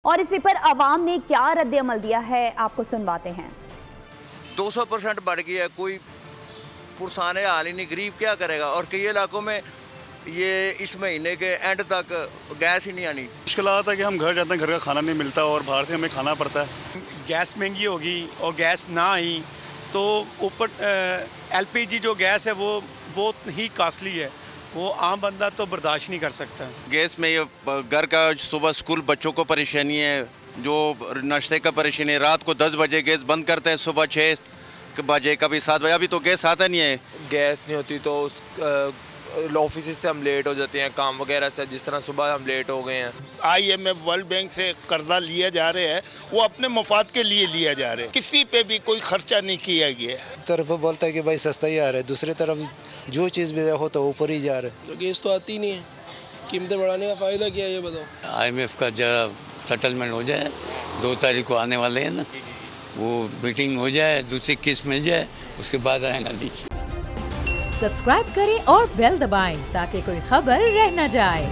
और इसी पर अवाम ने क्या रद्द-ए-अमल दिया है, आपको सुनवाते हैं। 200% बढ़ गया है, कोई पुरसाने हाल ही नहीं, गरीब क्या करेगा। और कई इलाकों में ये इस महीने के एंड तक गैस ही नहीं आनी। मुश्किल आता है कि हम घर जाते हैं, घर का खाना नहीं मिलता और बाहर से हमें खाना पड़ता है। गैस महंगी होगी और गैस ना आई तो ऊपर LPG जो गैस है वो बहुत ही कॉस्टली है, वो आम बंदा तो बर्दाश्त नहीं कर सकता। गैस में ये घर का सुबह स्कूल बच्चों को परेशानी है, जो नाश्ते का परेशानी है। रात को 10 बजे गैस बंद करते हैं, सुबह 6 बजे कभी 7 बजे। अभी तो गैस आता नहीं है। गैस नहीं होती तो उस ऑफिस से हम लेट हो जाते हैं काम वगैरह से, जिस तरह सुबह हम लेट हो गए हैं। IMF वर्ल्ड बैंक से कर्जा लिया जा रहे हैं, वो अपने मुफाद के लिए लिया जा रहे हैं, किसी पे भी कोई खर्चा नहीं किया गया। तरफ बोलता है कि भाई सस्ता ही आ रहा है, दूसरी तरफ जो चीज़ भी देखो तो ऊपर ही जा रहा है। तो गैस तो आती नहीं है, कीमतें बढ़ाने का फ़ायदा क्या है ये बताओ। IMF का जरा सेटलमेंट हो जाए, 2 तारीख को आने वाले हैं ना, वो मीटिंग हो जाए, दूसरी किस्त मिल जाए, उसके बाद आएगा दीजिए। सब्सक्राइब करें और बेल दबाएं ताकि कोई खबर रह न जाए।